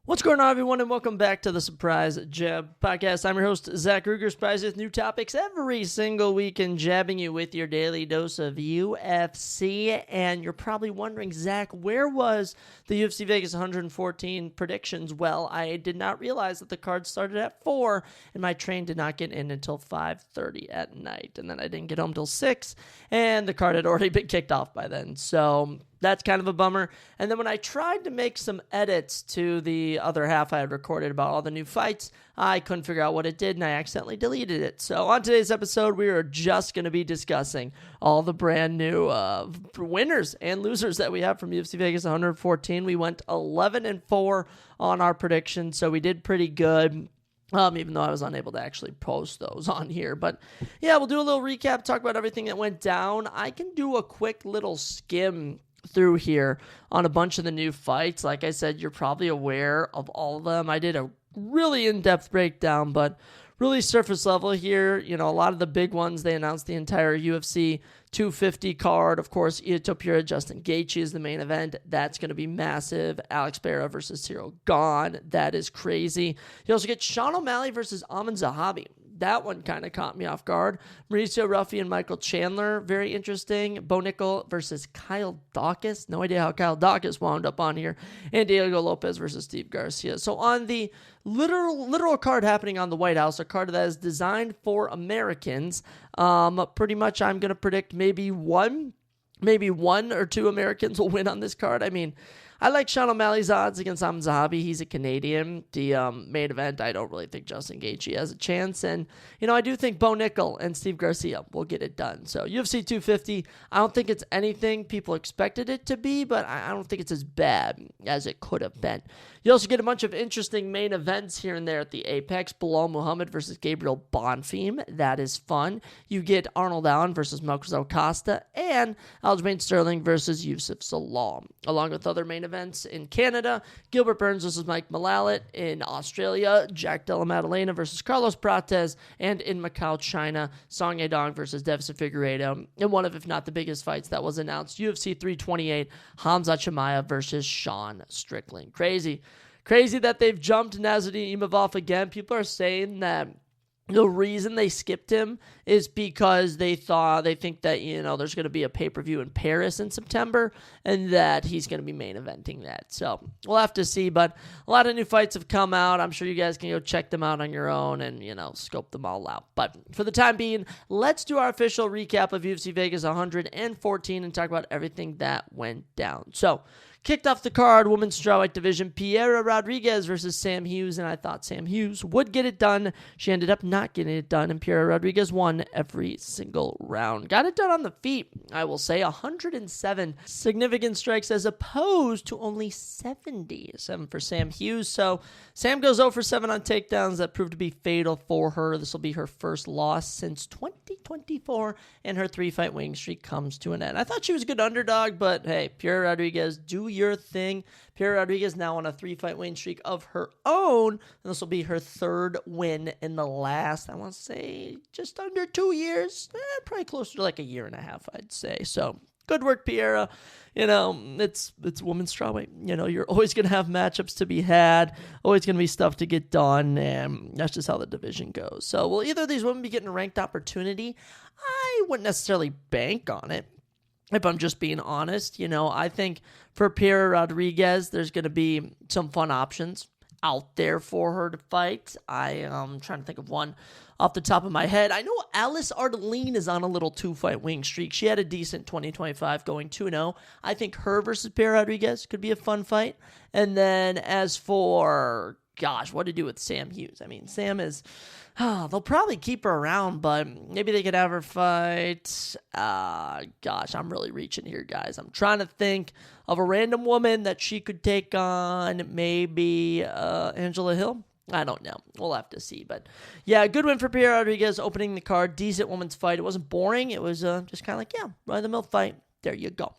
What's going on, everyone, and welcome back to the Surprise Jab Podcast. I'm your host, Zach Ruger, surprised with new topics every single week and jabbing you with your daily dose of UFC. And you're probably wondering, Zach, where was the UFC Vegas 114 predictions? Well, I did not realize that the card started at 4, and my train did not get in until 5:30 at night. And then I didn't get home till 6, and the card had already been kicked off by then. So that's kind of a bummer. And then when I tried to make some edits to the other half I had recorded about all the new fights, I couldn't figure out what it did, and I accidentally deleted it. So on today's episode, we are just going to be discussing all the brand new winners and losers that we have from UFC Vegas 114. We went 11-4 on our predictions, so we did pretty good. Even though I was unable to actually post those on here. But yeah, we'll do a little recap, talk about everything that went down. I can do a quick little skim through here on a bunch of the new fights. Like I said, you're probably aware of all of them. I did a really in-depth breakdown, but really surface level here. You know, a lot of the big ones, they announced the entire UFC 250 card. Of course, Ito Pura, Justin Gaethje is the main event. That's going to be massive. Alex Pereira versus Cyril Gane. That is crazy. You also get Sean O'Malley versus Amin Zahabi. That one kind of caught me off guard. Mauricio Ruffi and Michael Chandler, very interesting. Bo Nickel versus Kyle Dawkins. No idea how Kyle Dawkins wound up on here. And Diego Lopez versus Steve Garcia. So on the literal card happening on the White House, a card that is designed for Americans, pretty much I'm going to predict maybe one or two Americans will win on this card. I mean, I like Sean O'Malley's odds against Amin Zahabi. He's a Canadian. The main event, I don't really think Justin Gaethje has a chance. And, you know, I do think Bo Nickel and Steve Garcia will get it done. So UFC 250, I don't think it's anything people expected it to be, but I don't think it's as bad as it could have been. You also get a bunch of interesting main events here and there at the Apex. Bilal Muhammad versus Gabriel Bonfim. That is fun. You get Arnold Allen versus Marcos Costa and Aljamain Sterling versus Yusuf Salam. Along with other main events in Canada, Gilbert Burns versus Mike Malalit. In Australia, Jack Della Maddalena versus Carlos Prates. And in Macau, China, Song Yadong versus Devson Figueiredo. And one of, if not the biggest fights that was announced, UFC 328, Hamza Chimaev versus Sean Strickland. Crazy that they've jumped Nasruddin Imavov again. People are saying that the reason they skipped him is because they think that, you know, there's going to be a pay-per-view in Paris in September and that he's going to be main eventing that. So we'll have to see, but a lot of new fights have come out. I'm sure you guys can go check them out on your own and, you know, scope them all out. But for the time being, let's do our official recap of UFC Vegas 114 and talk about everything that went down. So, kicked off the card, women's strawweight division, Piera Rodriguez versus Sam Hughes, and I thought Sam Hughes would get it done. She ended up not getting it done, and Piera Rodriguez won every single round. Got it done on the feet, I will say. 107 significant strikes as opposed to only 77 for Sam Hughes. So Sam goes 0 for 7 on takedowns. That proved to be fatal for her. This will be her first loss since 2024, and her 3-fight winning streak comes to an end. I thought she was a good underdog, but hey, Piera Rodriguez, do your thing. Piera Rodriguez now on a 3-fight win streak of her own. And this will be her third win in the last, I want to say, just under 2 years. Probably closer to like a year and a half, I'd say. So good work, Piera. You know, it's women's strawweight. You know, you're always going to have matchups to be had, always going to be stuff to get done, and that's just how the division goes. So will either of these women be getting a ranked opportunity? I wouldn't necessarily bank on it. If I'm just being honest, you know, I think for Piera Rodriguez, there's going to be some fun options out there for her to fight. I am trying to think of one off the top of my head. I know Alice Ardeline is on a little 2-fight wing streak. She had a decent 2025 going 2-0. I think her versus Piera Rodriguez could be a fun fight. And then as for, what to do with Sam Hughes? I mean, Sam is... they'll probably keep her around, but maybe they could have her fight. I'm really reaching here, guys. I'm trying to think of a random woman that she could take on. Maybe Angela Hill. I don't know. We'll have to see. But yeah, good win for Piera Rodriguez, opening the card. Decent women's fight. It wasn't boring. It was just kind of like, run-of-the-mill fight. There you go.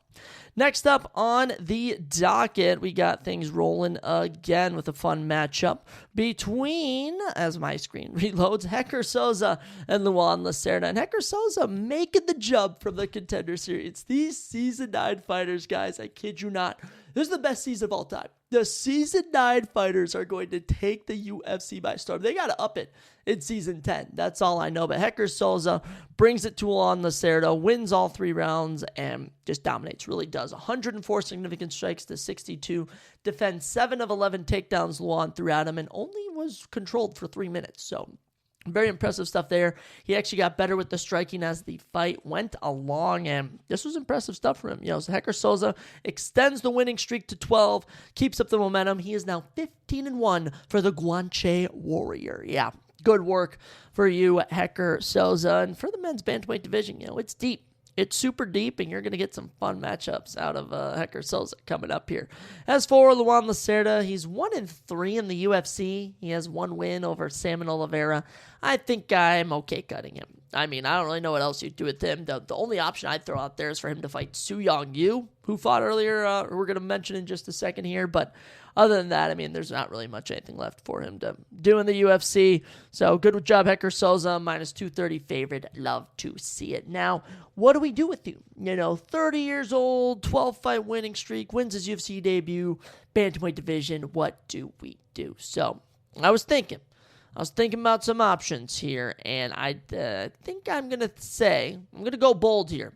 Next up on the docket, we got things rolling again with a fun matchup between, as my screen reloads, Hector Souza and Luan Lacerda. And Hector Souza making the jump from the Contender Series. These Season 9 fighters, guys, I kid you not, this is the best season of all time. The Season 9 fighters are going to take the UFC by storm. They got to up it in Season 10. That's all I know. But Hector Souza brings it to Luan Lacerda, wins all 3 rounds, and just dominates. Really does. 104 significant strikes to 62. Defends 7 of 11 takedowns Luan threw at him, and only was controlled for 3 minutes. So very impressive stuff there. He actually got better with the striking as the fight went along, and this was impressive stuff for him. So Hector Souza extends the winning streak to 12, keeps up the momentum. He is now 15-1 for the Guanche Warrior. Yeah, good work for you, Hector Souza. And for the men's bantamweight division, it's deep. It's super deep, and you're going to get some fun matchups out of Hector Souza coming up here. As for Luan Lacerda, he's 1-3 in the UFC. He has 1 win over Salmon Oliveira. I think I'm okay cutting him. I mean, I don't really know what else you'd do with him. The only option I'd throw out there is for him to fight Su Yong Yu, who fought earlier, we're going to mention in just a second here. But other than that, I mean, there's not really much anything left for him to do in the UFC. So good job, Hector Souza, minus 230 favorite. Love to see it. Now, what do we do with you? 30 years old, 12-fight winning streak, wins his UFC debut, bantamweight division. What do we do? So I was thinking about some options here, and I think I'm going to go bold here.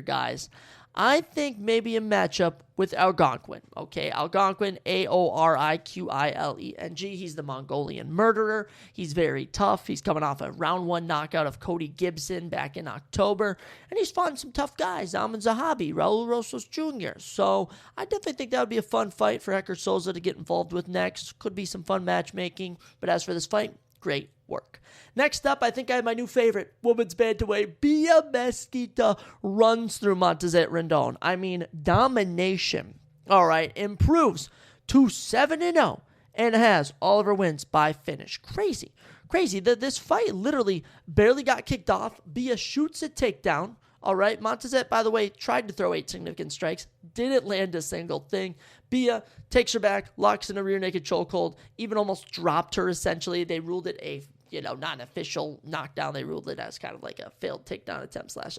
Guys. I think maybe a matchup with Algonquin. Okay, Algonquin, Aoriqileng. He's the Mongolian murderer. He's very tough. He's coming off a round 1 knockout of Cody Gibson back in October. And he's fought some tough guys, Alman Zahabi, Raul Rosas Jr. So I definitely think that would be a fun fight for Hector Souza to get involved with next. Could be some fun matchmaking. But as for this fight, great work. Next up, I think I have my new favorite, women's bantamweight. Bia Mesquita runs through Montezet Rendon. I mean, domination. All right, improves to 7-0 and has all of her wins by finish. Crazy. This fight literally barely got kicked off. Bia shoots a takedown. All right, Montezet, by the way, tried to throw 8 significant strikes, didn't land a single thing. Bia takes her back, locks in a rear naked chokehold, even almost dropped her essentially. They ruled it a not an official knockdown. They ruled it as kind of like a failed takedown attempt slash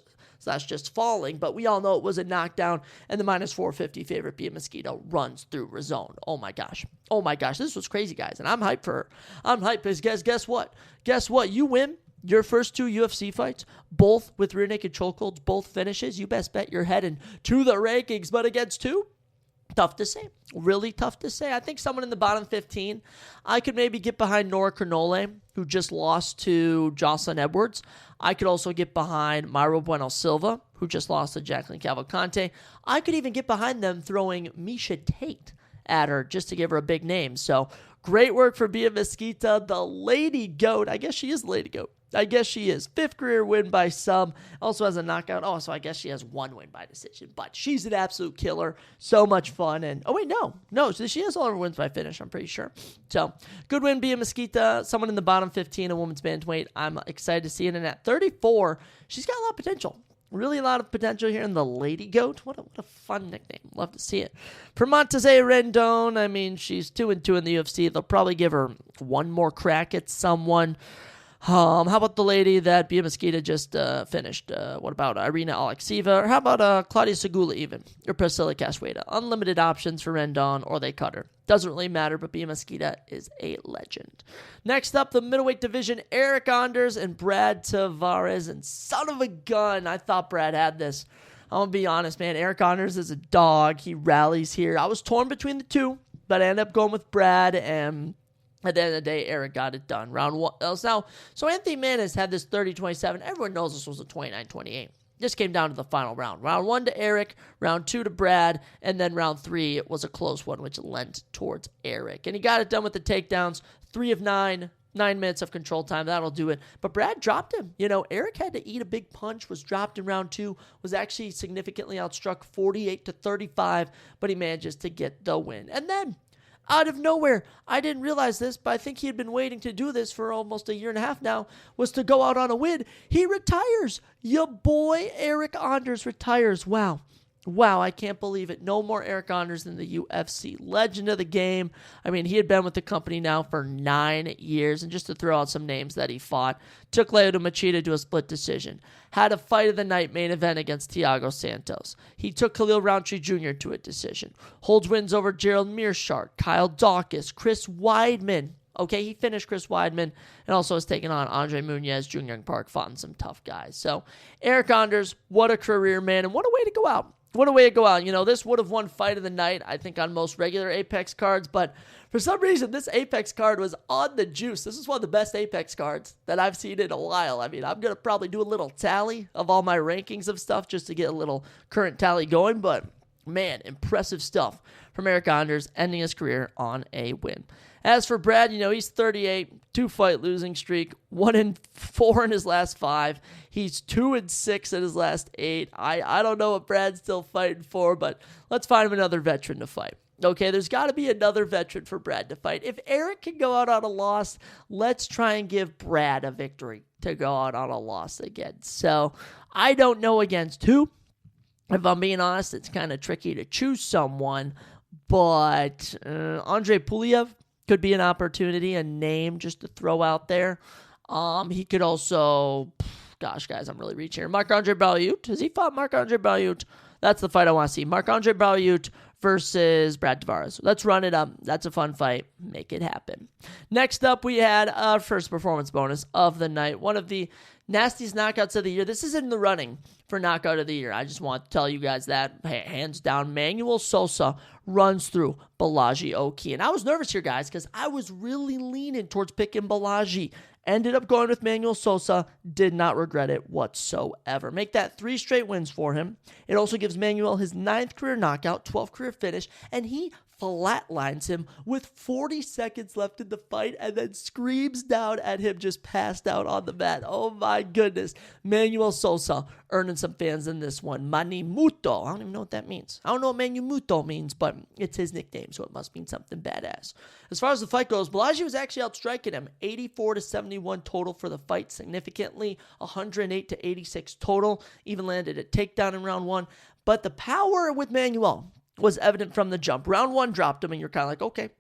just falling. But we all know it was a knockdown, and the minus 450 favorite Bia Mosquito runs through Rizone. Oh my gosh. This was crazy, guys, and I'm hyped for her. I'm hyped because guess what? You win your first 2 UFC fights, both with rear naked chokeholds, both finishes. You best bet you're heading to the rankings, but against 2? Tough to say. Really tough to say. I think someone in the bottom 15, I could maybe get behind Nora Cernole, who just lost to Jocelyn Edwards. I could also get behind Myro Bueno Silva, who just lost to Jacqueline Cavalcante. I could even get behind them throwing Misha Tate at her just to give her a big name. So great work for Bia Mesquita, the Lady Goat. I guess she is the Lady Goat. I guess she is. 5th career win by sub. Also has a knockout. Oh, so I guess she has 1 win by decision. But she's an absolute killer. So much fun. And no. So she has all her wins by finish, I'm pretty sure. So good win, Bia Mesquita. Someone in the bottom 15 of women's bantamweight. I'm excited to see it. And at 34, she's got a lot of potential. Really a lot of potential here in the Lady Goat. What a fun nickname. Love to see it. For Montezet Rendon, I mean, she's 2-2 in the UFC. They'll probably give her 1 more crack at someone. How about the lady that Bia Mesquita just finished? What about Irina Alekseeva? Or how about Claudia Segula even? Or Priscilla Cachoeira? Unlimited options for Rendon, or they cut her. Doesn't really matter, but Bia Mesquita is a legend. Next up, the middleweight division, Eric Anders and Brad Tavares. And son of a gun, I thought Brad had this. I'm going to be honest, man. Eric Anders is a dog. He rallies here. I was torn between the 2, but I ended up going with Brad, and at the end of the day, Eric got it done. Round 1. So Anthony Manis had this 30-27. Everyone knows this was a 29-28. This came down to the final round. Round 1 to Eric, round 2 to Brad, and then round 3 it was a close one, which lent towards Eric. And he got it done with the takedowns. 3 of 9, 9 minutes of control time. That'll do it. But Brad dropped him. Eric had to eat a big punch, was dropped in round 2, was actually significantly outstruck 48-35, but he manages to get the win. And then out of nowhere, I didn't realize this, but I think he had been waiting to do this for almost a year and a half now, was to go out on a win. He retires. Your boy Eric Anders retires. Wow. Wow, I can't believe it. No more Eric Anders than the UFC legend of the game. I mean, he had been with the company now for 9 years. And just to throw out some names that he fought, took Lyoto Machida to a split decision. Had a fight of the night main event against Thiago Santos. He took Khalil Roundtree Jr. to a decision. Holds wins over Gerald Mearshart, Kyle Dawkins, Chris Weidman. Okay, he finished Chris Weidman and also has taken on Andre Muniz, Jung Young Park, fought some tough guys. So, Eric Anders, what a career, man, and what a way to go out. What a way to go out. You know, this would have won fight of the night, I think, on most regular Apex cards, but for some reason, this Apex card was on the juice. This is one of the best Apex cards that I've seen in a while. I mean, I'm going to probably do a little tally of all my rankings of stuff just to get a little current tally going, but man, impressive stuff from Eric Anders, ending his career on a win. As for Brad, you know, he's 38, 2-fight losing streak, 1-4 in his last 5. He's 2-6 in his last 8. I don't know what Brad's still fighting for, but let's find him another veteran to fight. Okay, there's got to be another veteran for Brad to fight. If Eric can go out on a loss, let's try and give Brad a victory to go out on a loss again. So I don't know against who. If I'm being honest, it's kind of tricky to choose someone, but Andre Puliev could be an opportunity, a name just to throw out there. He could also, gosh, guys, I'm really reaching here. Marc-Andre Barriault. Has he fought Marc-Andre Barriault? That's the fight I want to see. Marc-Andre Barriault versus Brad Tavares. Let's run it up. That's a fun fight. Make it happen. Next up, we had our first performance bonus of the night. One of the nastiest knockouts of the year. This is in the running for knockout of the year. I just want to tell you guys that. Hands down, Manuel Sosa runs through Balaji Oki. And I was nervous here, guys, because I was really leaning towards picking Balaji. Ended up going with Manuel Sosa. Did not regret it whatsoever. Make that 3 straight wins for him. It also gives Manuel his 9th career knockout, 12th career finish, and he flatlines him with 40 seconds left in the fight and then screams down at him just passed out on the mat. Oh my goodness. Manuel Sosa earning some fans in this one. Manimuto. I don't even know what that means. I don't know what Manimuto means, but it's his nickname, so it must mean something badass. As far as the fight goes, Balaji was actually outstriking him. 84-71 total for the fight, significantly 108-86 total. Even landed a takedown in round 1. But the power with Manuel was evident from the jump. Round 1 dropped him, and you're kind of like,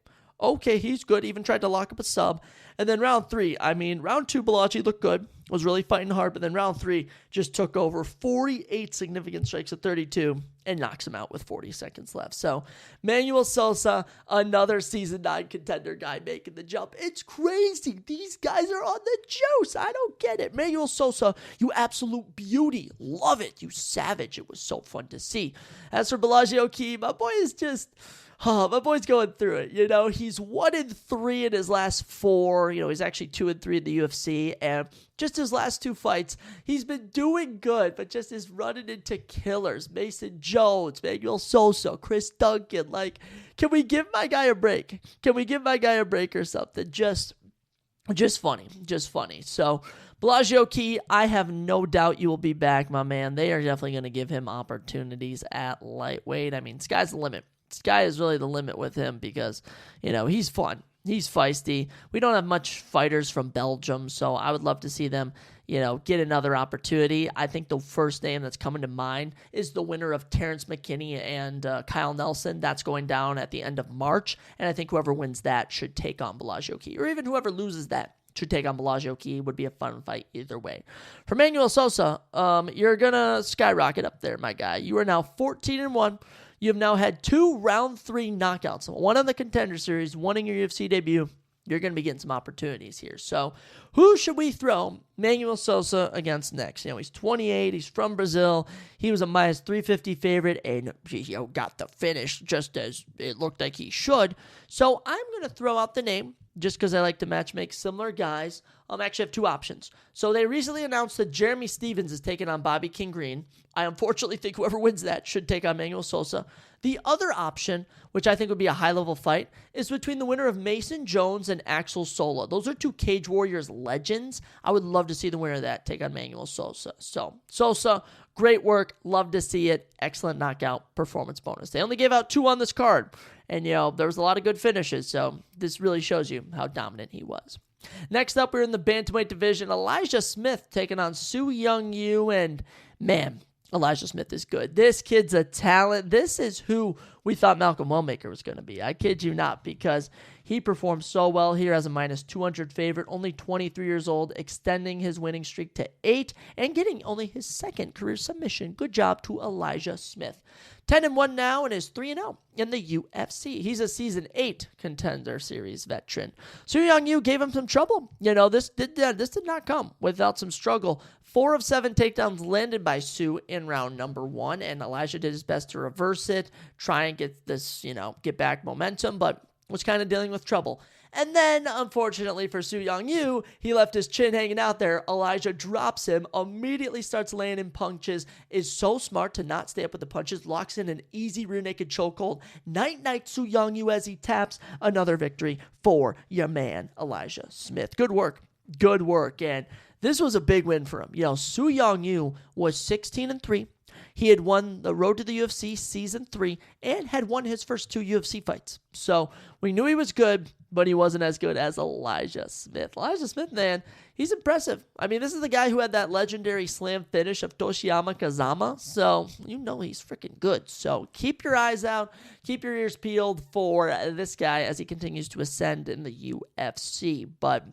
okay, he's good. Even tried to lock up a sub. And then round 3, round 2, Balaji looked good, was really fighting hard, but then round 3 just took over 48 significant strikes at 32 and knocks him out with 40 seconds left. So Manuel Sosa, another season 9 contender guy making the jump. It's crazy. These guys are on the juice. I don't get it. Manuel Sosa, you absolute beauty. Love it. You savage. It was so fun to see. As for Balaji Oki, my boy is just... my boy's going through it. You know, he's 1-3 in his last 4. You know, he's actually 2-3 in the UFC. And just his last 2 fights, he's been doing good, but just is running into killers. Mason Jones, Manuel Sosa, Chris Duncan. Like, can we give my guy a break? Can we give my guy a break or something? Just funny. Just funny. So, Balaji Oki, I have no doubt you will be back, my man. They are definitely going to give him opportunities at lightweight. I mean, sky's the limit. Sky is really the limit with him because, you know, he's fun. He's feisty. We don't have much fighters from Belgium, so I would love to see them, you know, get another opportunity. I think the first name that's coming to mind is the winner of Terrence McKinney and Kyle Nelson. That's going down at the end of March, and I think whoever wins that should take on Balaji Oki, or even whoever loses that should take on Balaji Oki. Would be a fun fight either way. For Manuel Sosa, you're going to skyrocket up there, my guy. You are now 14-1. You have now had 2 round 3 knockouts, one on the Contender Series, one in your UFC debut. You're going to be getting some opportunities here. So who should we throw Manuel Sosa against next? You know, he's 28. He's from Brazil. He was a minus 350 favorite and, you know, got the finish just as it looked like he should. So I'm going to throw out the name just because I like to match make similar guys. I actually have 2 options. So they recently announced that Jeremy Stevens is taking on Bobby King Green. I unfortunately think whoever wins that should take on Manuel Sosa. The other option, which I think would be a high-level fight, is between the winner of Mason Jones and Axel Sola. Those are 2 Cage Warriors legends. I would love to see the winner of that take on Manuel Sosa. So, Sosa, great work. Love to see it. Excellent knockout performance bonus. They only gave out 2 on this card. And, you know, there was a lot of good finishes. So, this really shows you how dominant he was. Next up, we're in the bantamweight division. Elijah Smith taking on Su Young Yu. And, man, Elijah Smith is good. This kid's a talent. This is who we thought Malcolm Wellmaker was going to be. I kid you not, because he performed so well here as a minus 200 favorite, only 23 years old, extending his winning streak to 8 and getting only his second career submission. Good job to Elijah Smith. 10-1 now and is 3-0 in the UFC. He's a Season 8 Contender Series veteran. Su Young-Yu gave him some trouble. This did not come without some struggle. 4 of 7 takedowns landed by Su in round number 1, and Elijah did his best to reverse it, try and get this, get back momentum, but was kind of dealing with trouble. And then, unfortunately for Su Young-Yu, he left his chin hanging out there. Elijah drops him, immediately starts laying in punches, is so smart to not stay up with the punches, locks in an easy rear naked chokehold. Night-night Su Young-Yu as he taps. Another victory for your man, Elijah Smith. Good work. Good work. And this was a big win for him. Su Young-Yu was 16-3. He had won the Road to the UFC Season 3 and had won his first 2 UFC fights. So we knew he was good, but he wasn't as good as Elijah Smith. Elijah Smith, man, he's impressive. I mean, this is the guy who had that legendary slam finish of Toshiyama Kazama. So he's freaking good. So keep your eyes out, keep your ears peeled for this guy as he continues to ascend in the UFC. But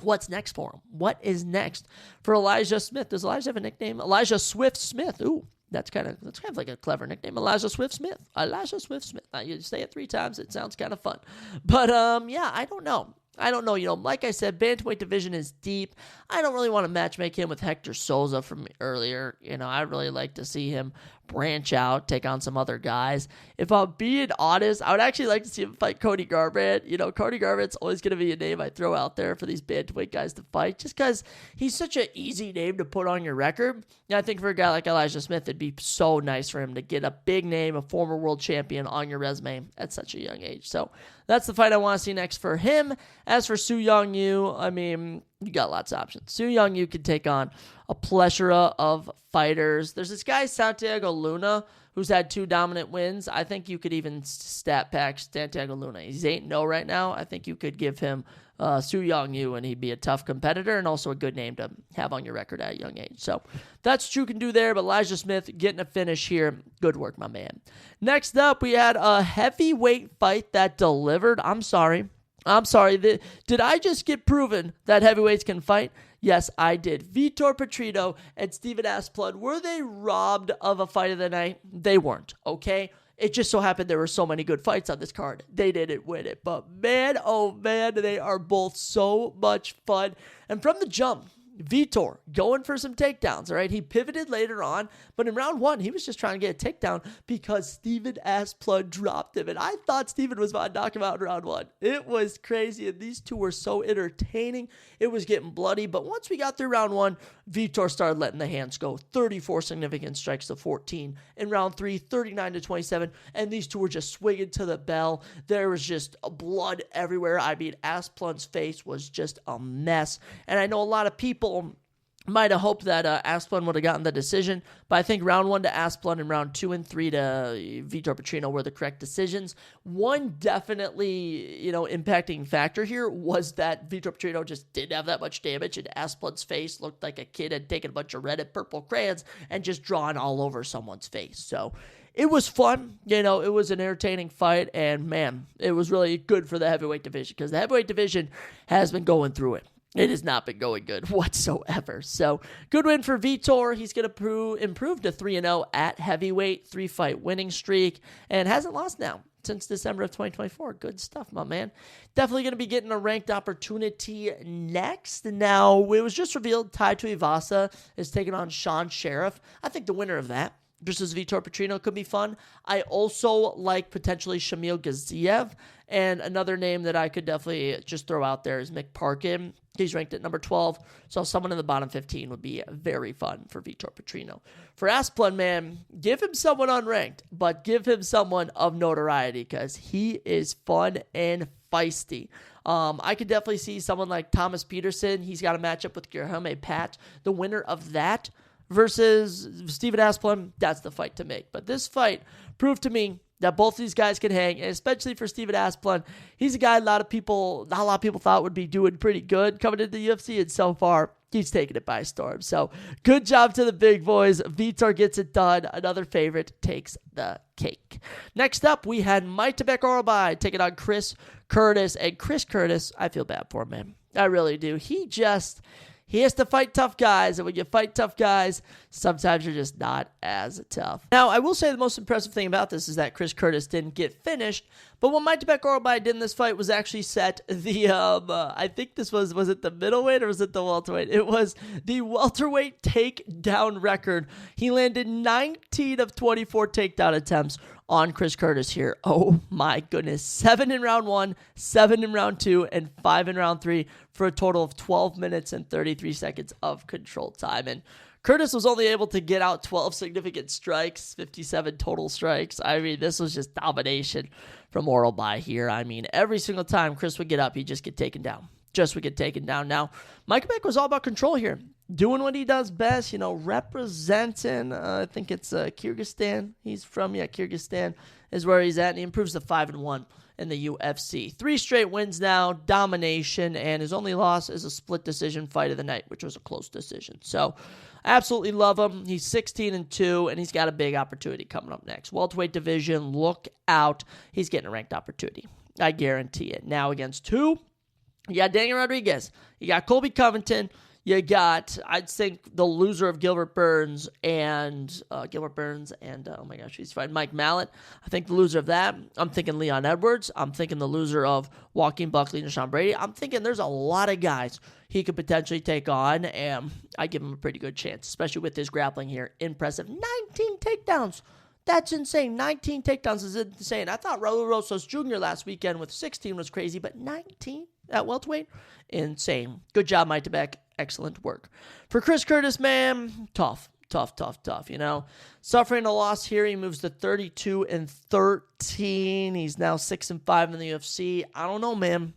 what's next for him? What is next for Elijah Smith? Does Elijah have a nickname? Elijah Swift Smith. Ooh. That's kind of like a clever nickname, Elijah Swift Smith. Elijah Swift Smith. You say it 3 times, it sounds kind of fun. But I don't know. Like I said, bantamweight division is deep. I don't really want to matchmake him with Hector Souza from earlier. I'd really like to see him branch out, take on some other guys. If I'm being honest, I would actually like to see him fight Cody Garbrandt. Cody Garbrandt's always going to be a name I throw out there for these bantamweight guys to fight, just because he's such an easy name to put on your record. And I think for a guy like Elijah Smith, it'd be so nice for him to get a big name, a former world champion on your resume at such a young age. So that's the fight I want to see next for him. As for Su Young-Yu, you got lots of options. Su Young-Yu could take on a plethora of fighters. There's this guy, Santiago Luna, who's had 2 dominant wins. I think you could even stat pack Santiago Luna. He's 8-0 right now. I think you could give him Su Young-Yu, and he'd be a tough competitor and also a good name to have on your record at a young age. So that's what you can do there. But Elijah Smith getting a finish here. Good work, my man. Next up, we had a heavyweight fight that delivered. I'm sorry. Did I just get proven that heavyweights can fight? Yes, I did. Vitor Petrino and Steven Asplund, were they robbed of a fight of the night? They weren't, okay? It just so happened there were so many good fights on this card. They didn't win it. But man, oh man, they are both so much fun. And from the jump, Vitor going for some takedowns, all right? He pivoted later on, but in round 1, he was just trying to get a takedown because Steven Asplund dropped him. And I thought Steven was about to knock him out in round 1. It was crazy, and these two were so entertaining. It was getting bloody, but once we got through round 1, Vitor started letting the hands go. 34 significant strikes to 14. In round 3, 39 to 27, and these two were just swinging to the bell. There was just blood everywhere. Asplund's face was just a mess, and I know a lot of people might have hoped that Asplund would have gotten the decision, but I think round 1 to Asplund and round 2 and 3 to Vitor Petrino were the correct decisions. One definitely, impacting factor here was that Vitor Petrino just didn't have that much damage, and Asplund's face looked like a kid had taken a bunch of red and purple crayons and just drawn all over someone's face. So it was fun. It was an entertaining fight, and man, it was really good for the heavyweight division because the heavyweight division has been going through it. It has not been going good whatsoever. So, good win for Vitor. He's going to improve to 3-0 at heavyweight, 3-fight winning streak, and hasn't lost now since December of 2024. Good stuff, my man. Definitely going to be getting a ranked opportunity next. Now, it was just revealed Tai Tuivasa is taking on Sean Sheriff. I think the winner of that versus Vitor Petrino could be fun. I also like potentially Shamil Gaziev, and another name that I could definitely just throw out there is Mick Parkin. He's ranked at number 12, so someone in the bottom 15 would be very fun for Vitor Petrino. For Asplund, man, give him someone unranked, but give him someone of notoriety because he is fun and feisty. I could definitely see someone like Thomas Peterson. He's got a matchup with Guilherme Pat. The winner of that versus Steven Asplund, that's the fight to make. But this fight proved to me that both these guys can hang, and especially for Steven Asplund. He's a guy not a lot of people thought would be doing pretty good coming into the UFC, and so far, he's taking it by storm. So good job to the big boys. Vitor gets it done. Another favorite takes the cake. Next up, we had Majtebek Orlbai taking on Chris Curtis. And Chris Curtis, I feel bad for him, man. I really do. He has to fight tough guys, and when you fight tough guys, sometimes you're just not as tough. Now, I will say the most impressive thing about this is that Chris Curtis didn't get finished, but what Majtebek Orlbai did in this fight was actually set the, I think this was it the middleweight or was it the welterweight? It was the welterweight takedown record. He landed 19 of 24 takedown attempts on Chris Curtis here. Oh my goodness. 7 in round 1, 7 in round 2, and 5 in round 3 for a total of 12 minutes and 33 seconds of control time. And Curtis was only able to get out 12 significant strikes, 57 total strikes. I mean, this was just domination from Orlbai here. I mean, every single time Chris would get up, he'd just get taken down. Now, Majtebek was all about control here. Doing what he does best, representing, I think it's Kyrgyzstan. He's from, Kyrgyzstan is where he's at, and he improves to 5-1 in the UFC. 3 straight wins now, domination, and his only loss is a split decision fight of the night, which was a close decision. So, absolutely love him. He's 16-2, and he's got a big opportunity coming up next. Welterweight division, look out. He's getting a ranked opportunity. I guarantee it. Now against who? You got Daniel Rodriguez. You got Colby Covington. You got, I'd think, the loser of Gilbert Burns and oh my gosh, he's fighting Mike Mallet. I think the loser of that. I'm thinking Leon Edwards. I'm thinking the loser of Joaquin Buckley and Sean Brady. I'm thinking there's a lot of guys he could potentially take on, and I give him a pretty good chance, especially with his grappling here. Impressive. 19 takedowns. That's insane. 19 takedowns is insane. I thought Raul Rosas Jr. last weekend with 16 was crazy, but 19 at welterweight? Insane. Good job, Majtebek. Excellent work. For Chris Curtis, man, tough. Suffering a loss here, he moves to 32-13. He's now 6-5 in the UFC. I don't know, man.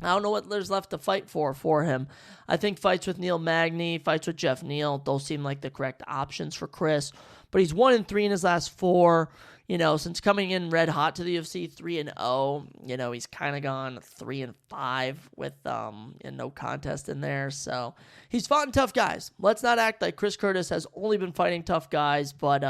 I don't know what there's left to fight for him. I think fights with Neil Magny, fights with Jeff Neal, those seem like the correct options for Chris. But he's 1-3 in his last 4. Since coming in red hot to the UFC, 3-0. He's kind of gone 3-5 with no contest in there. So he's fought tough guys. Let's not act like Chris Curtis has only been fighting tough guys, but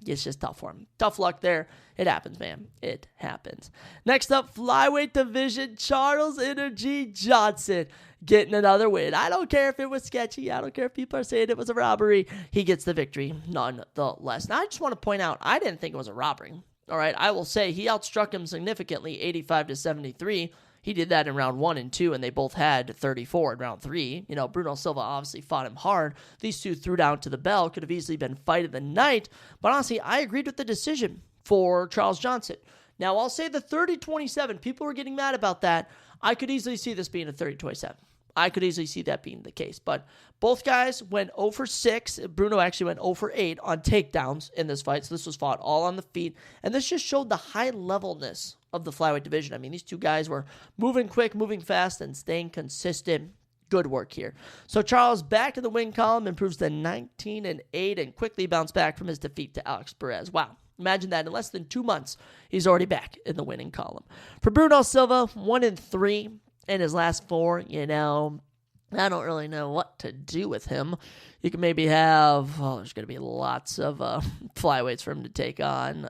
it's just tough for him. Tough luck there. It happens, man. It happens. Next up, flyweight division, Charles Energy Johnson getting another win. I don't care if it was sketchy. I don't care if people are saying it was a robbery. He gets the victory nonetheless. Now, I just want to point out, I didn't think it was a robbery. All right, I will say he outstruck him significantly, 85-73. He did that in round 1 and 2, and they both had 34 in round 3. Bruno Silva obviously fought him hard. These two threw down to the bell. Could have easily been fight of the night. But honestly, I agreed with the decision for Charles Johnson. Now, I'll say the 30-27. People were getting mad about that. I could easily see this being a 30-27. I could easily see that being the case. But both guys went 0 for 6. Bruno actually went 0 for 8 on takedowns in this fight. So this was fought all on the feet. And this just showed the high levelness of the flyweight division. I mean, these two guys were moving quick, moving fast, and staying consistent. Good work here. So Charles back in the win column, improves to 19-8, and quickly bounced back from his defeat to Alex Perez. Wow. Imagine that. In less than 2 months, he's already back in the winning column. For Bruno Silva, 1-3 in his last 4. I don't really know what to do with him. You can maybe have, there's going to be lots of flyweights for him to take on.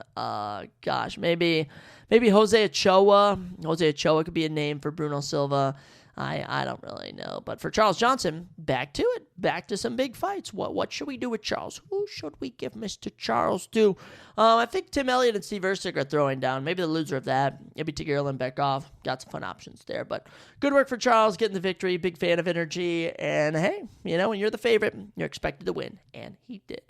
Maybe Jose Ochoa. Jose Ochoa could be a name for Bruno Silva. I don't really know. But for Charles Johnson, back to it. Back to some big fights. What should we do with Charles? Who should we give Mr. Charles to? I think Tim Elliott and Steve Erceg are throwing down. Maybe the loser of that. Maybe Tagir Limbeckov. Got some fun options there. But good work for Charles getting the victory. Big fan of energy. And hey, when you're the favorite, you're expected to win. And he did.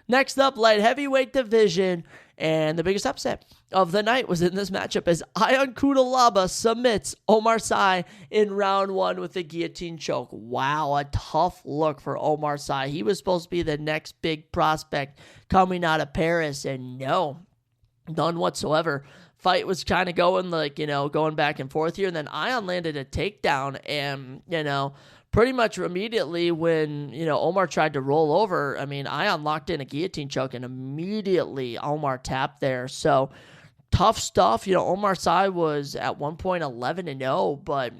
Next up, light heavyweight division. And the biggest upset of the night was in this matchup as Ion Cutelaba submits Omar Sy in round 1 with a guillotine choke. Wow, a tough look for Omar Sy. He was supposed to be the next big prospect coming out of Paris, and no, none whatsoever. Fight was kind of going going back and forth here, and then Ion landed a takedown, and, pretty much immediately when, Omar tried to roll over, Ion locked in a guillotine choke, and immediately Omar tapped there. So tough stuff. Omar Sy was at one point 11-0, but,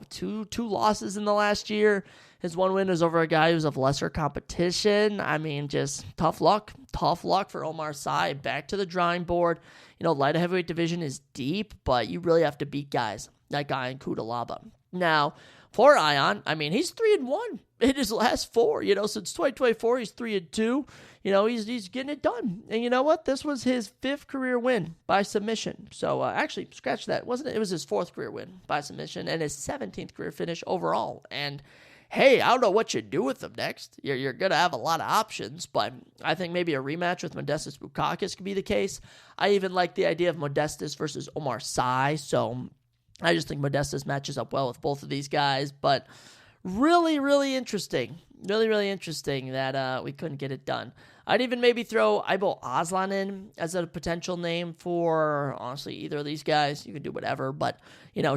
two losses in the last year. His one win was over a guy who's of lesser competition. I mean, just tough luck. Tough luck for Omar Sy. Back to the drawing board. Light heavyweight division is deep, but you really have to beat guys like Ion Cutelaba. Now, for Ion, I mean, he's 3-1 in his last four. Since 2024, he's 3-2. He's getting it done. And you know what? This was his 5th career win by submission. So, actually, scratch that. It was his 4th career win by submission and his 17th career finish overall. And hey, I don't know what you do with him next. You're going to have a lot of options, but I think maybe a rematch with Modestas Bukauskas could be the case. I even like the idea of Modestas versus Omar Sy, so I just think Modestas matches up well with both of these guys, but really, really interesting. Really, really interesting that we couldn't get it done. I'd even maybe throw Aibo Aslan in as a potential name for, honestly, either of these guys. You can do whatever, but,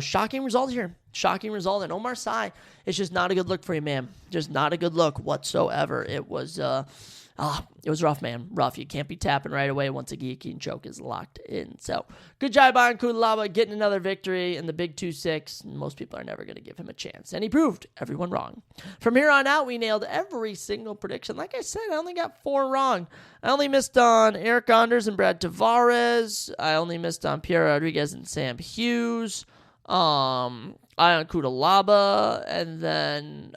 shocking result here. Shocking result, and Omar Sy, it's just not a good look for you, man. Just not a good look whatsoever. It was rough, man. Rough. You can't be tapping right away once a guillotine choke is locked in. So, good job on Cutelaba getting another victory in the big 2-6. Most people are never going to give him a chance, and he proved everyone wrong. From here on out, we nailed every single prediction. Like I said, I only got 4 wrong. I only missed on Eric Anders and Brad Tavares. I only missed on Pierre Rodriguez and Sam Hughes. Ion Cutelaba, and then,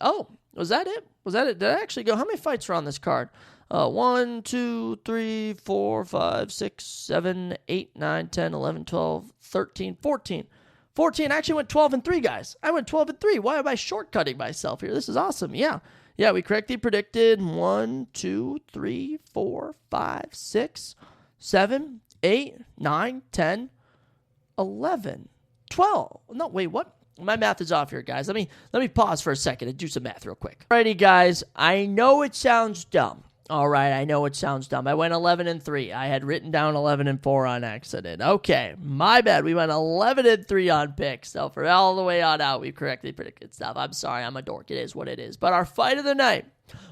was that it? Did I actually go? How many fights were on this card? 1, 2, 3, 4, 5, 6, 7, 8, 9, 10, 11, 12, 13, 14. 14. I actually went 12-3, guys. I went 12-3. Why am I shortcutting myself here? This is awesome. Yeah, we correctly predicted 1, 2, 3, 4, 5, 6, 7, 8, 9, 10, 11, 12. No, wait, what? My math is off here, guys. Let me pause for a second and do some math real quick. Alrighty, guys. I know it sounds dumb. All right, I know it sounds dumb. I went 11-3. I had written down 11-4 on accident. Okay, my bad. We went 11-3 on picks. So for all the way on out, we correctly predicted stuff. I'm sorry, I'm a dork. It is what it is. But our fight of the night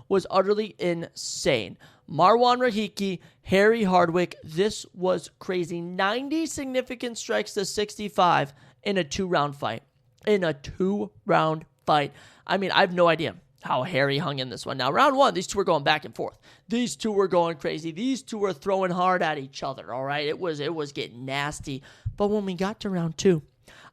was utterly insane. Marwan Rahiki, Harry Hardwick. This was crazy. 90 significant strikes to 65 in a 2-round fight. I mean, I have no idea how Harry hung in this one. Now, round 1, these two were going back and forth. These two were going crazy. These two were throwing hard at each other, all right? It was getting nasty. But when we got to round 2,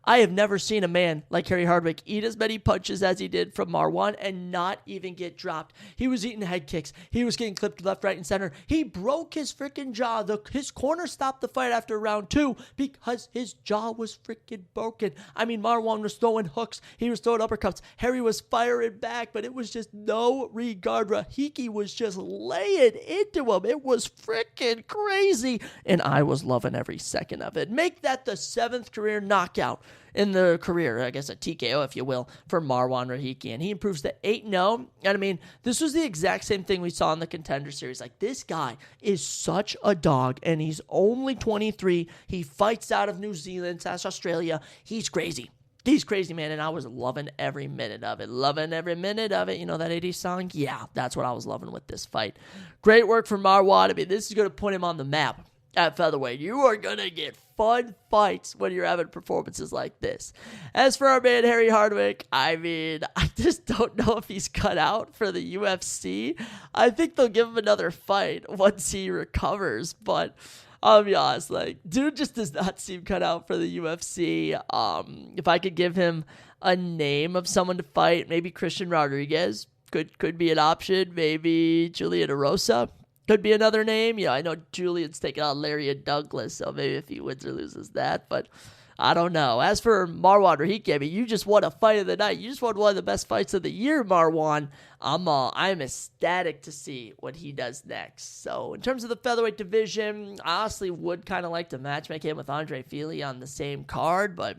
I have never seen a man like Harry Hardwick eat as many punches as he did from Marwan and not even get dropped. He was eating head kicks. He was getting clipped left, right, and center. He broke his freaking jaw. His corner stopped the fight after round 2 because his jaw was freaking broken. I mean, Marwan was throwing hooks. He was throwing uppercuts. Harry was firing back, but it was just no regard. Rahiki was just laying into him. It was freaking crazy, and I was loving every second of it. Make that the 7th career knockout in the career, I guess a TKO, if you will, for Marwan Rahiki. And he improves to 8-0. And I mean, this was the exact same thing we saw in the Contender Series. Like, this guy is such a dog, and he's only 23. He fights out of New Zealand, South Australia. He's crazy. He's crazy, man, and I was loving every minute of it. Loving every minute of it. You know that 80s song? Yeah, that's what I was loving with this fight. Great work from Marwan. I mean, this is going to put him on the map at featherweight. You are going to get fun fights when you're having performances like this. As for our man Harry Hardwick, I mean, I just don't know if he's cut out for the UFC. I think they'll give him another fight once he recovers, but I'll be honest, like, dude just does not seem cut out for the UFC. If I could give him a name of someone to fight, maybe Christian Rodriguez could be an option. Maybe Julian Erosa could be another name. Yeah, I know Julian's taking on Larian Douglas, so maybe if he wins or loses that, but I don't know. As for Marwan Rahiki, I mean, you just won a fight of the night. You just won one of the best fights of the year, Marwan. I'm ecstatic to see what he does next. So in terms of the featherweight division, I honestly would kind of like to matchmake him with Andre Fili on the same card, but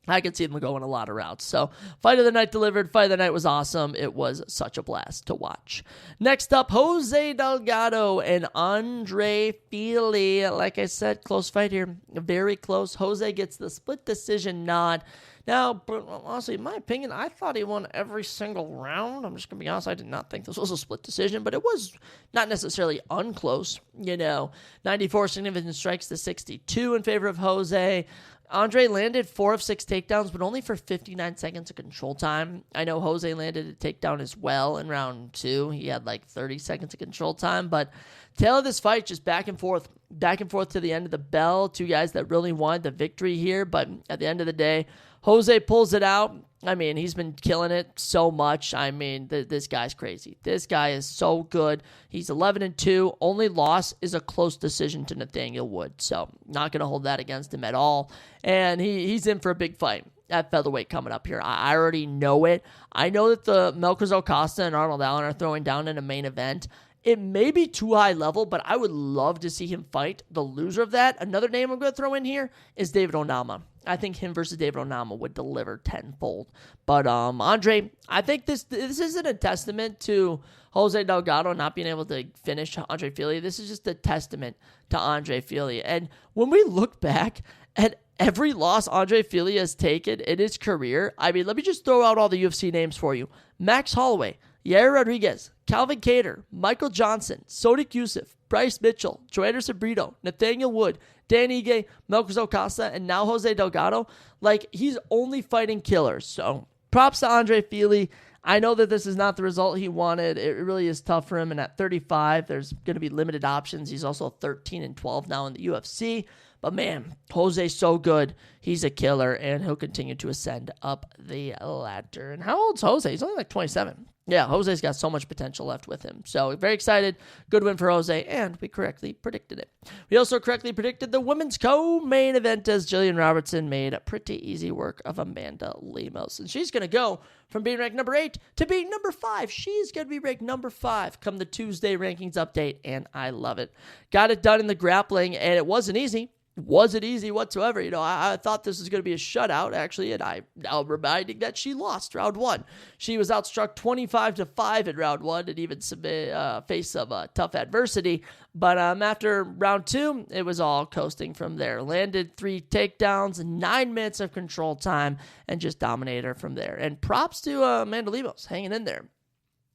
I could see them going a lot of routes. So, fight of the night delivered. Fight of the night was awesome. It was such a blast to watch. Next up, Jose Delgado and Andre Fili. Like I said, close fight here. Very close. Jose gets the split decision nod. Now, but honestly, in my opinion, I thought he won every single round. I'm just going to be honest. I did not think this was a split decision, but it was not necessarily unclose. 94 significant strikes to 62 in favor of Jose. Andre landed 4 of 6 takedowns, but only for 59 seconds of control time. I know Jose landed a takedown as well in round 2. He had like 30 seconds of control time, but tail of this fight, just back and forth to the end of the bell. Two guys that really wanted the victory here, but at the end of the day, Jose pulls it out. I mean, he's been killing it so much. I mean, this guy's crazy. This guy is so good. He's 11-2. Only loss is a close decision to Nathaniel Wood. So not going to hold that against him at all. And he's in for a big fight at featherweight coming up here. I already know it. I know that the Melchizedek Acosta and Arnold Allen are throwing down in a main event. It may be too high level, but I would love to see him fight the loser of that. Another name I'm going to throw in here is David Onama. I think him versus David Onama would deliver tenfold. But Andre, I think this isn't a testament to Jose Delgado not being able to finish Andre Fili. This is just a testament to Andre Fili. And when we look back at every loss Andre Fili has taken in his career, I mean, let me just throw out all the UFC names for you. Max Holloway, Yair Rodriguez, Calvin Kattar, Michael Johnson, Sodiq Yusuff, Bryce Mitchell, Joanderson Brito, Nathaniel Wood, Dan Ige, Melchizedek Acosta, and now Jose Delgado. Like, he's only fighting killers. So props to Andre Fili. I know that this is not the result he wanted. It really is tough for him. And at 35, there's going to be limited options. He's also 13-12 now in the UFC. But man, Jose's so good. He's a killer, and he'll continue to ascend up the ladder. And how old's Jose? He's only like 27. Yeah, Jose's got so much potential left with him. So very excited. Good win for Jose, and we correctly predicted it. We also correctly predicted the women's co-main event as Jillian Robertson made pretty easy work of Amanda Lemos. And she's going to go from being ranked number 8 to being number 5. She's going to be ranked number 5 come the Tuesday rankings update, and I love it. Got it done in the grappling, and it wasn't easy. Wasn't easy whatsoever. I thought this was going to be a shutout, actually, and I'm now reminding that she lost round 1. She was outstruck 25-5 in round 1 and even faced some tough adversity. But after round 2, it was all coasting from there. Landed 3 takedowns, 9 minutes of control time, and just dominated her from there. And props to Amanda Lemos hanging in there.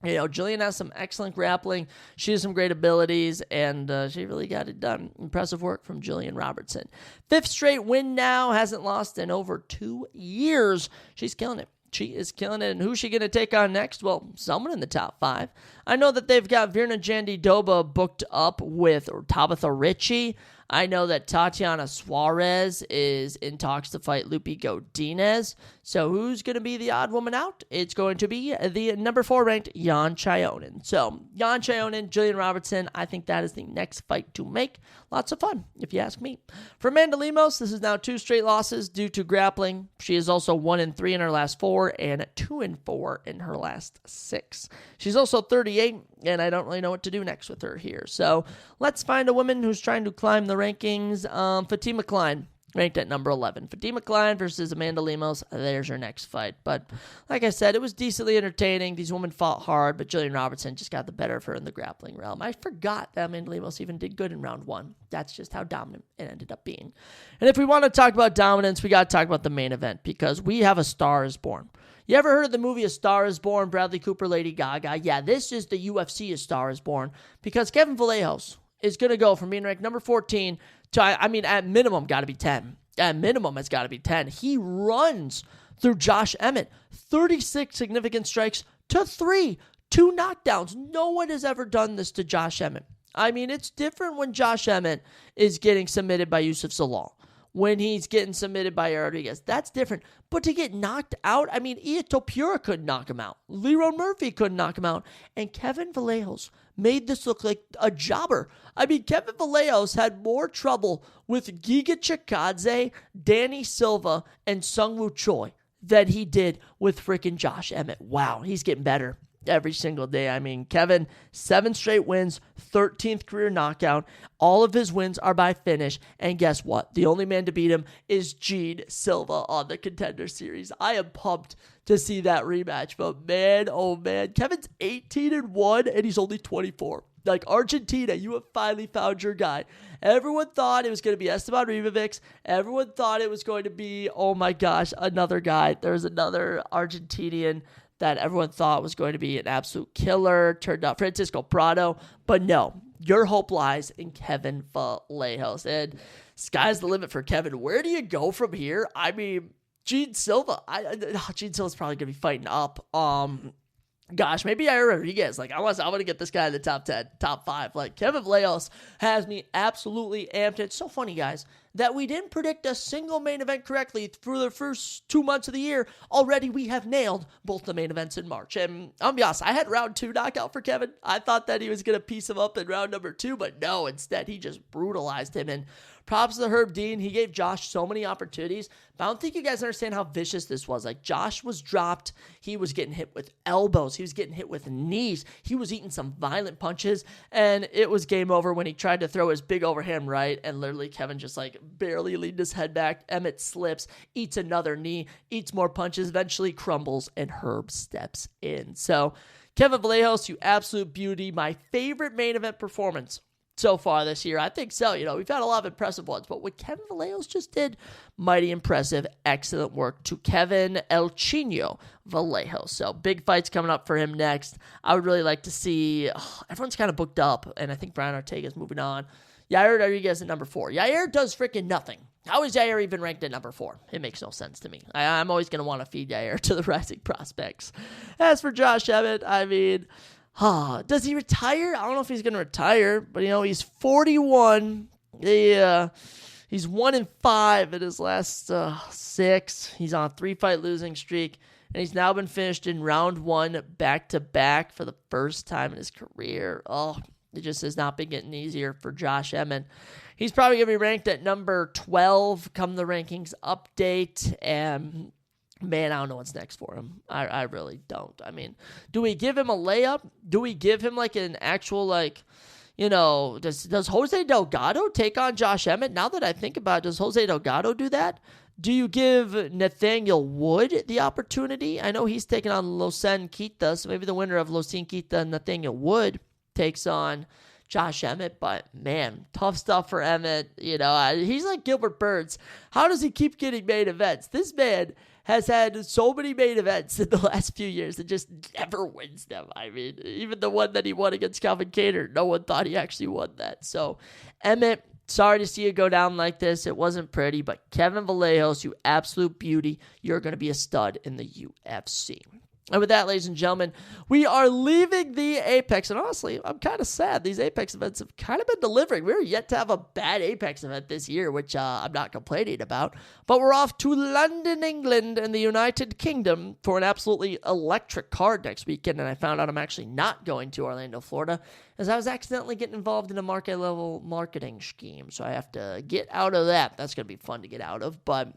Jillian has some excellent grappling. She has some great abilities, and she really got it done. Impressive work from Jillian Robertson. 5th straight win now. Hasn't lost in over 2 years. She's killing it. She is killing it. And who's she going to take on next? Well, someone in the top 5. I know that they've got Virna Jandiroba booked up with Tabitha Ricci. I know that Tatiana Suarez is in talks to fight Lupi Godinez. So who's going to be the odd woman out? It's going to be the number 4 ranked Yan Chayonin. So Yan Chayonin, Jillian Robertson, I think that is the next fight to make. Lots of fun, if you ask me. For Amanda Lemos, this is now 2 straight losses due to grappling. She is also 1-3 in her last 4 and 2-4 in her last 6. She's also 38, and I don't really know what to do next with her here. So let's find a woman who's trying to climb the rankings. Fatima Klein, ranked at number 11. Fatima Klein versus Amanda Lemos. There's your next fight. But like I said, it was decently entertaining. These women fought hard, but Jillian Robertson just got the better of her in the grappling realm. I forgot that Amanda Lemos even did good in round 1. That's just how dominant it ended up being. And if we want to talk about dominance, we got to talk about the main event because we have A Star is Born. You ever heard of the movie A Star is Born, Bradley Cooper, Lady Gaga? Yeah, this is the UFC A Star is Born because Kevin Vallejos is going to go from being ranked number 14 to, at minimum, got to be 10. At minimum, it's got to be 10. He runs through Josh Emmett. 36 significant strikes to 3. 2 knockdowns. No one has ever done this to Josh Emmett. I mean, it's different when Josh Emmett is getting submitted by Yusuf Zalal. When he's getting submitted by Rodriguez. That's different. But to get knocked out, Ian Topura couldn't knock him out. Leron Murphy couldn't knock him out. And Kevin Vallejos made this look like a jobber. Kevin Vallejos had more trouble with Giga Chikadze, Danny Silva, and Sungwoo Choi than he did with freaking Josh Emmett. Wow, he's getting better every single day. Kevin, 7 straight wins, 13th career knockout. All of his wins are by finish. And guess what? The only man to beat him is Gene Silva on the Contender Series. I am pumped to see that rematch. But man, oh man, Kevin's 18-1 and he's only 24. Like, Argentina, you have finally found your guy. Everyone thought it was going to be Esteban Ribovics. Everyone thought it was going to be, oh my gosh, another guy. There's another Argentinian that everyone thought was going to be an absolute killer. Turned out Francisco Prado. But no, your hope lies in Kevin Vallejos. And sky's the limit for Kevin. Where do you go from here? I mean, Gene Silva. Gene Silva's probably going to be fighting up. Gosh, maybe Yair Rodriguez. Like, I want to get this guy in the top 10, top 5. Like, Kevin Vallejos has me absolutely amped. It's so funny, guys, that we didn't predict a single main event correctly through the first 2 months of the year. Already, we have nailed both the main events in March. And I'll be honest, I had round 2 knockout for Kevin. I thought that he was going to piece him up in round number 2, but no, instead, he just brutalized him. And props to Herb Dean. He gave Josh so many opportunities, but I don't think you guys understand how vicious this was. Like, Josh was dropped. He was getting hit with elbows. He was getting hit with knees. He was eating some violent punches, and it was game over when he tried to throw his big overhand right, and literally Kevin just, like, barely leaned his head back. Emmett slips, eats another knee, eats more punches, eventually crumbles, and Herb steps in. So, Kevin Vallejos, you absolute beauty. My favorite main event performance so far this year. I think so. You know, we've had a lot of impressive ones, but what Kevin Vallejos just did, mighty impressive. Excellent work to Kevin El Chino Vallejos. So big fights coming up for him next. I would really like to see, everyone's kind of booked up, and I think Brian Ortega's moving on. Yair Rodriguez at number 4. Yair does freaking nothing. How is Yair even ranked at number 4? It makes no sense to me. I'm always going to want to feed Yair to the rising prospects. As for Josh Emmett, I mean, does he retire? I don't know if he's going to retire, but, you know, he's 41. He's 1-5 in his last 6. He's on a 3-fight losing streak, and he's now been finished in round 1 back-to-back for the first time in his career. It just has not been getting easier for Josh Emmett. He's probably going to be ranked at number 12 come the rankings update, and man, I don't know what's next for him. I really don't. I mean, do we give him a layup? Do we give him like an actual, like, you know, does Jose Delgado take on Josh Emmett? Now that I think about it, does Jose Delgado do that? Do you give Nathaniel Wood the opportunity? I know he's taking on Losen Quita, so maybe the winner of Losen Quita and Nathaniel Wood takes on Josh Emmett, but man, tough stuff for Emmett. You know, he's like Gilbert Burns. How does he keep getting main events? This man has had so many main events in the last few years and just never wins them. I mean, even the one that he won against Calvin Kattar, no one thought he actually won that. So, Emmett, sorry to see you go down like this. It wasn't pretty, but Kevin Vallejos, you absolute beauty. You're going to be a stud in the UFC. And with that, ladies and gentlemen, we are leaving the Apex. And honestly, I'm kind of sad. These Apex events have kind of been delivering. We're yet to have a bad Apex event this year, which I'm not complaining about. But we're off to London, England, and the United Kingdom for an absolutely electric card next weekend. And I found out I'm actually not going to Orlando, Florida, as I was accidentally getting involved in a market-level marketing scheme. So I have to get out of that. That's going to be fun to get out of. But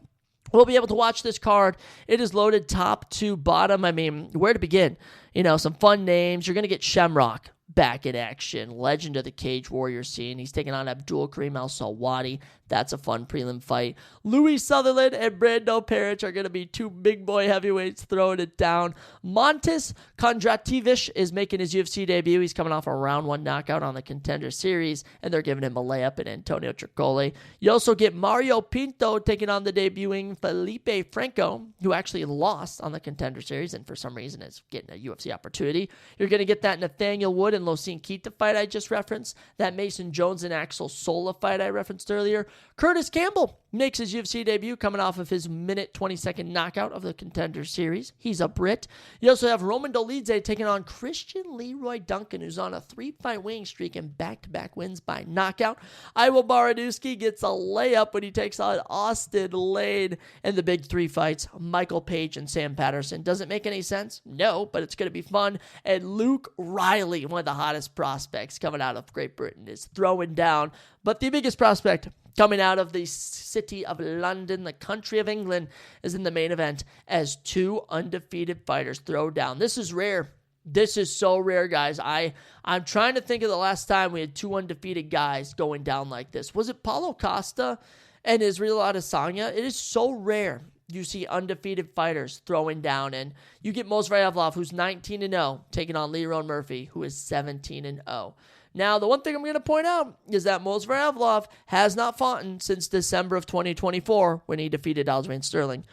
we'll be able to watch this card. It is loaded top to bottom. I mean, where to begin? You know, some fun names. You're going to get Shamrock back in action. Legend of the Cage Warrior scene. He's taking on Abdul Karim Al-Sawadi. That's a fun prelim fight. Louis Sutherland and Brando Peric are going to be two big boy heavyweights throwing it down. Montes Kondrativic is making his UFC debut. He's coming off a round 1 knockout on the Contender Series, and they're giving him a layup in Antonio Tricole. You also get Mario Pinto taking on the debuting Felipe Franco, who actually lost on the Contender Series and for some reason is getting a UFC opportunity. You're going to get that Nathaniel Wood and Losin Quita fight I just referenced, that Mason Jones and Axel Sola fight I referenced earlier. Curtis Campbell makes his UFC debut coming off of his minute 20-second knockout of the Contender Series. He's a Brit. You also have Roman Dolidze taking on Christian Leroy Duncan, who's on a 3-fight winning streak and back-to-back wins by knockout. Iwo Baranowski gets a layup when he takes on Austin Lane. And the big 3 fights, Michael Page and Sam Patterson. Does it make any sense? No, but it's going to be fun. And Luke Riley, one of the hottest prospects coming out of Great Britain, is throwing down. But the biggest prospect coming out of the city of London, the country of England, is in the main event as 2 undefeated fighters throw down. This is rare. This is so rare, guys. I'm trying to think of the last time we had 2 undefeated guys going down like this. Was it Paulo Costa and Israel Adesanya? It is so rare you see undefeated fighters throwing down, and you get Mozrayevlov, who's 19-0, taking on Leron Murphy, who is 17-0. Now, the one thing I'm going to point out is that Movsar Evloev has not fought since December of 2024 when he defeated Aljamain Sterling.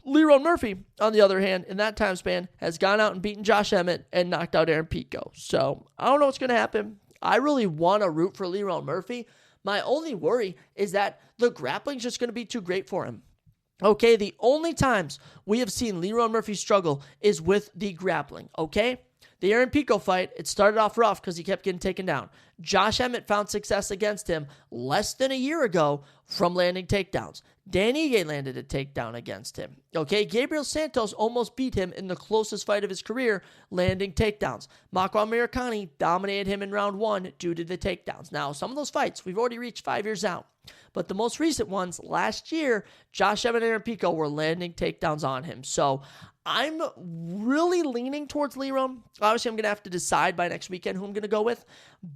Lerone Murphy, on the other hand, in that time span, has gone out and beaten Josh Emmett and knocked out Aaron Pico. So, I don't know what's going to happen. I really want to root for Lerone Murphy. My only worry is that the grappling's just going to be too great for him. Okay, the only times we have seen Lerone Murphy struggle is with the grappling, okay? The Aaron Pico fight, it started off rough because he kept getting taken down. Josh Emmett found success against him less than a year ago from landing takedowns. Dan Ige landed a takedown against him. Okay, Gabriel Santos almost beat him in the closest fight of his career, landing takedowns. Makwan Amirkhani dominated him in round 1 due to the takedowns. Now, some of those fights, we've already reached 5 years out. But the most recent ones, last year, Josh Emmett and Aaron Pico were landing takedowns on him. So I'm really leaning towards Lerone. Obviously, I'm going to have to decide by next weekend who I'm going to go with.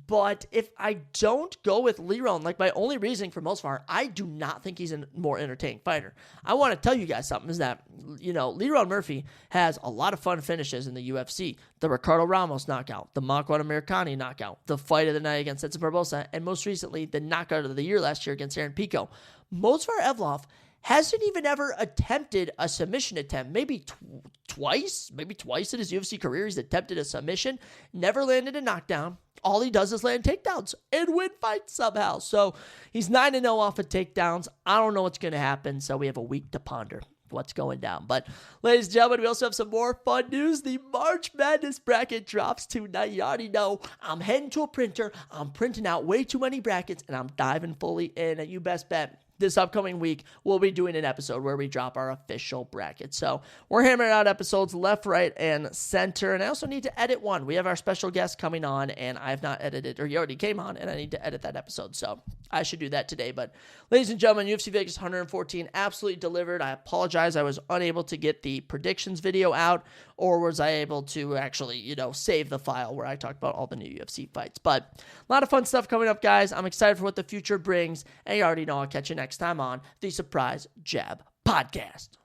But if I don't go with Lerone, like my only reasoning for Movsar, I do not think he's a more entertaining fighter. I want to tell you guys something is that, Lerone Murphy has a lot of fun finishes in the UFC. The Ricardo Ramos knockout, the Makwan Amirkhani knockout, the fight of the night against Edson Barbosa, and most recently, the knockout of the year last year against Aaron Pico. Movsar Evloev hasn't even ever attempted a submission attempt. Maybe twice in his UFC career, he's attempted a submission, never landed a knockdown. All he does is land takedowns and win fights somehow. So he's 9-0 off of takedowns. I don't know what's going to happen, so we have a week to ponder what's going down. But ladies and gentlemen, we also have some more fun news. The March Madness bracket drops tonight. You already know I'm heading to a printer. I'm printing out way too many brackets, and I'm diving fully in. And you best bet this upcoming week, we'll be doing an episode where we drop our official bracket. So we're hammering out episodes left, right, and center. And I also need to edit one. We have our special guest coming on, and I have not edited, or he already came on, and I need to edit that episode. So I should do that today. But ladies and gentlemen, UFC Vegas 114 absolutely delivered. I apologize. I was unable to get the predictions video out, or was I able to actually, save the file where I talked about all the new UFC fights. But a lot of fun stuff coming up, guys. I'm excited for what the future brings. And you already know I'll catch you next time on the Surprise Jab Podcast.